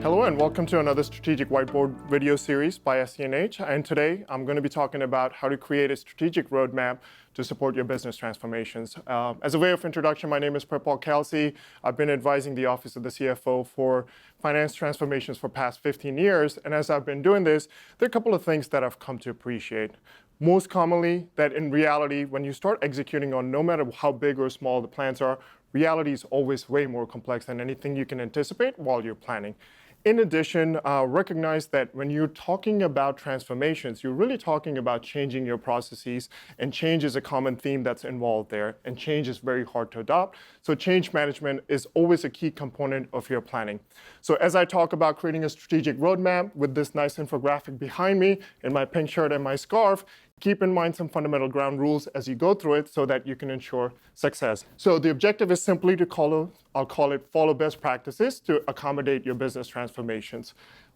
Hello and welcome to another strategic whiteboard video series by SC&H. And today I'm going to be talking about how to create a strategic roadmap to support your business transformations. As a way of introduction, my name is Paul Kelsey. I've been advising the Office of the CFO for finance transformations for past 15 years. And as I've been doing this, there are a couple of things that I've come to appreciate. Most commonly, that in reality, when you start executing on no matter how big or small the plans are, reality is always way more complex than anything you can anticipate while you're planning. In addition, recognize that when you're talking about transformations, you're really talking about changing your processes, and change is a common theme that's involved there, and change is very hard to adopt. So change management is always a key component of your planning. So as I talk about creating a strategic roadmap with this nice infographic behind me in my pink shirt and my scarf, keep in mind some fundamental ground rules as you go through it so that you can ensure success. So the objective is simply to follow best practices to accommodate your business transformations.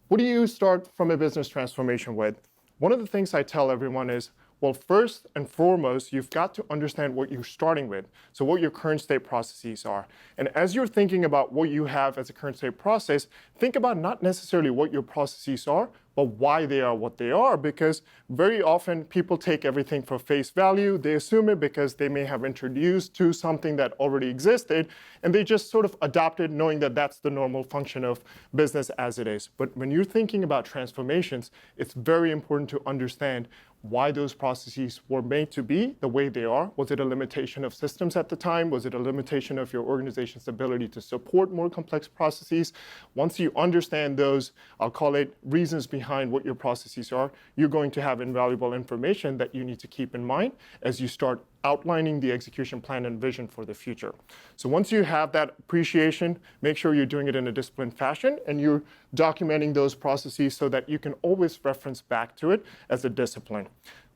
What do you start from a business transformation with? One of the things I tell everyone is, well, first and foremost, you've got to understand what you're starting with, so what your current state processes are. And as you're thinking about what you have as a current state process, think about not necessarily what your processes are, but why they are what they are, because very often people take everything for face value. They assume it because they may have introduced to something that already existed, and they just sort of adopted knowing that that's the normal function of business as it is. But when you're thinking about transformations, it's very important to understand why those processes were made to be the way they are. Was it a limitation of systems at the time? Was it a limitation of your organization's ability to support more complex processes? Once you understand those, I'll call it reasons behind what your processes are, you're going to have invaluable information that you need to keep in mind as you start outlining the execution plan and vision for the future. So once you have that appreciation, make sure you're doing it in a disciplined fashion and you're documenting those processes so that you can always reference back to it as a discipline.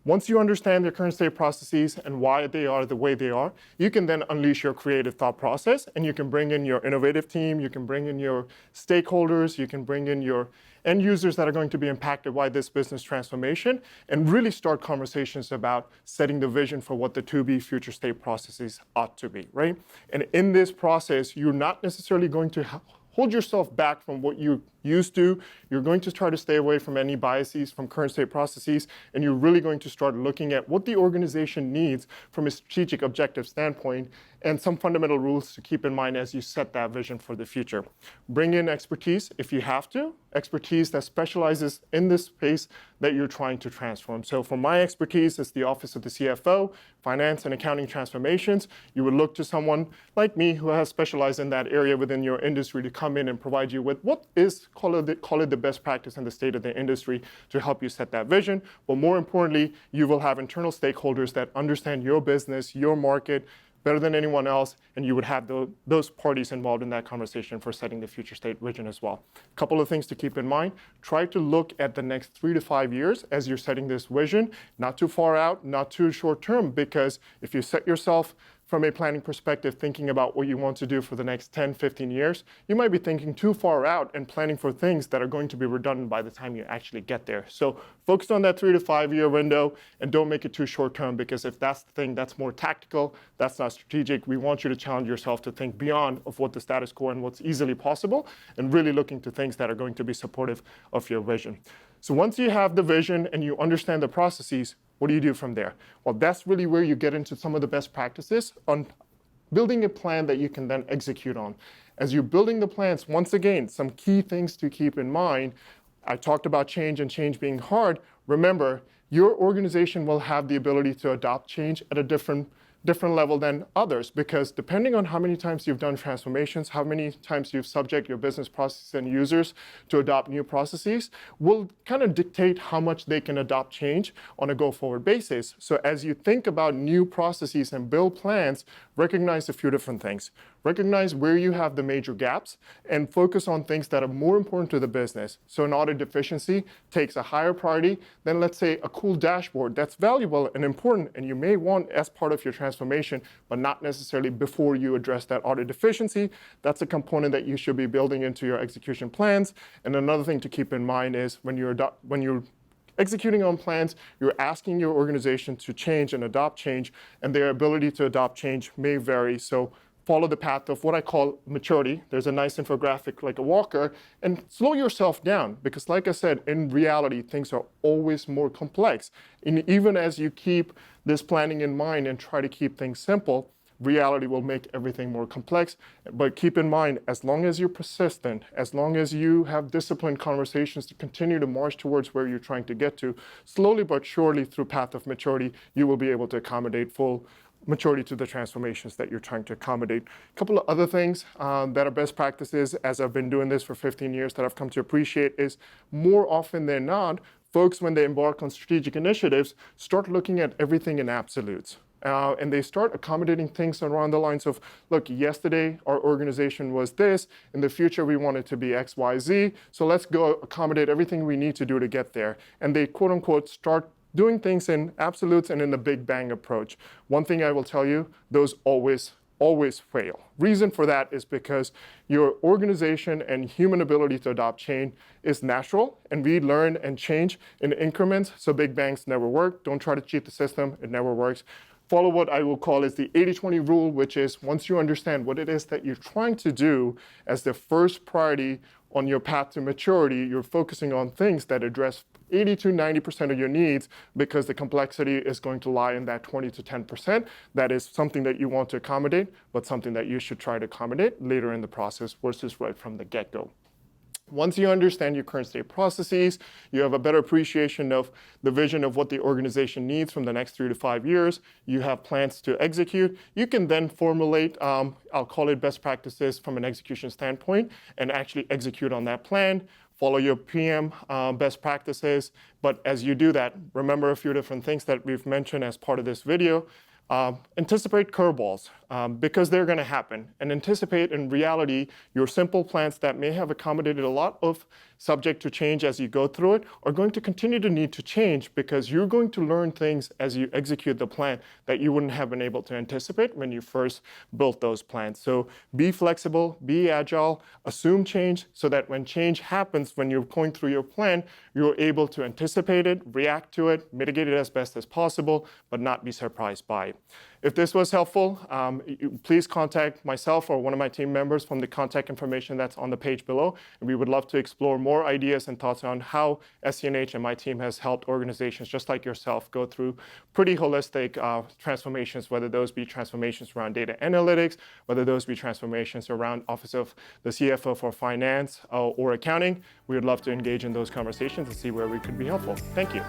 Once you understand your current state processes and why they are the way they are, you can then unleash your creative thought process, and you can bring in your innovative team, you can bring in your stakeholders, you can bring in your end users that are going to be impacted by this business transformation, and really start conversations about setting the vision for what the to-be future state processes ought to be, right? And in this process, you're not necessarily going to hold yourself back from what you used to. You're going to try to stay away from any biases from current state processes, and you're really going to start looking at what the organization needs from a strategic objective standpoint and some fundamental rules to keep in mind as you set that vision for the future. Bring in expertise if you have to, expertise that specializes in this space that you're trying to transform. So for my expertise is the Office of the CFO, finance and accounting transformations. You would look to someone like me who has specialized in that area within your industry to come in and provide you with what is, call it the best practice in the state of the industry to help you set that vision. But more importantly, you will have internal stakeholders that understand your business, your market, better than anyone else, and you would have those parties involved in that conversation for setting the future state vision as well. A couple of things to keep in mind. Try to look at the next 3 to 5 years as you're setting this vision, not too far out, not too short term, because if you set yourself from a planning perspective, thinking about what you want to do for the next 10, 15 years, you might be thinking too far out and planning for things that are going to be redundant by the time you actually get there. So focus on that 3 to 5 year window and don't make it too short term, because if that's the thing that's more tactical, that's not strategic. We want you to challenge yourself to think beyond of what the status quo and what's easily possible, and really looking to things that are going to be supportive of your vision. So once you have the vision and you understand the processes, what do you do from there? Well, that's really where you get into some of the best practices on building a plan that you can then execute on. As you're building the plans, once again, some key things to keep in mind. I talked about change and change being hard. Remember, your organization will have the ability to adopt change at a different level than others, because depending on how many times you've done transformations, how many times you've subject your business processes and users to adopt new processes, will kind of dictate how much they can adopt change on a go-forward basis. So as you think about new processes and build plans, recognize a few different things. Recognize where you have the major gaps and focus on things that are more important to the business. So an audit deficiency takes a higher priority than, let's say, a cool dashboard that's valuable and important and you may want as part of your transformation, but not necessarily before you address that audit deficiency. That's a component that you should be building into your execution plans. And another thing to keep in mind is when you're executing on plans, you're asking your organization to change and adopt change, and their ability to adopt change may vary. So follow the path of what I call maturity. There's a nice infographic like a walker, and slow yourself down because like I said, in reality, things are always more complex. And even as you keep this planning in mind and try to keep things simple, reality will make everything more complex. But keep in mind, as long as you're persistent, as long as you have disciplined conversations to continue to march towards where you're trying to get to, slowly but surely through path of maturity, you will be able to accommodate full maturity to the transformations that you're trying to accommodate. A couple of other things that are best practices, as I've been doing this for 15 years, that I've come to appreciate is more often than not, folks, when they embark on strategic initiatives, start looking at everything in absolutes. And they start accommodating things around the lines of, look, yesterday our organization was this, in the future we want it to be X, Y, Z, so let's go accommodate everything we need to do to get there. And they quote unquote start doing things in absolutes and in the big bang approach. One thing I will tell you, those always fail. Reason for that is because your organization and human ability to adopt change is natural, and we learn and change in increments, so big bangs never work. Don't try to cheat the system, it never works. Follow what I will call is the 80-20 rule, which is once you understand what it is that you're trying to do as the first priority on your path to maturity, you're focusing on things that address 80 to 90% of your needs because the complexity is going to lie in that 20 to 10%. That is something that you want to accommodate, but something that you should try to accommodate later in the process versus right from the get-go. Once you understand your current state processes, you have a better appreciation of the vision of what the organization needs from the next 3 to 5 years, you have plans to execute, you can then formulate, I'll call it best practices from an execution standpoint, and actually execute on that plan, follow your PM best practices. But as you do that, remember a few different things that we've mentioned as part of this video. Anticipate curveballs because they're going to happen, and anticipate in reality your simple plans that may have accommodated a lot of subject to change as you go through it are going to continue to need to change because you're going to learn things as you execute the plan that you wouldn't have been able to anticipate when you first built those plans. So be flexible, be agile, assume change so that when change happens, when you're going through your plan, you're able to anticipate it, react to it, mitigate it as best as possible, but not be surprised by it. If this was helpful, please contact myself or one of my team members from the contact information that's on the page below. And we would love to explore more ideas and thoughts on how SC&H and my team has helped organizations just like yourself go through pretty holistic transformations, whether those be transformations around data analytics, whether those be transformations around Office of the CFO for Finance or accounting. We would love to engage in those conversations and see where we could be helpful. Thank you.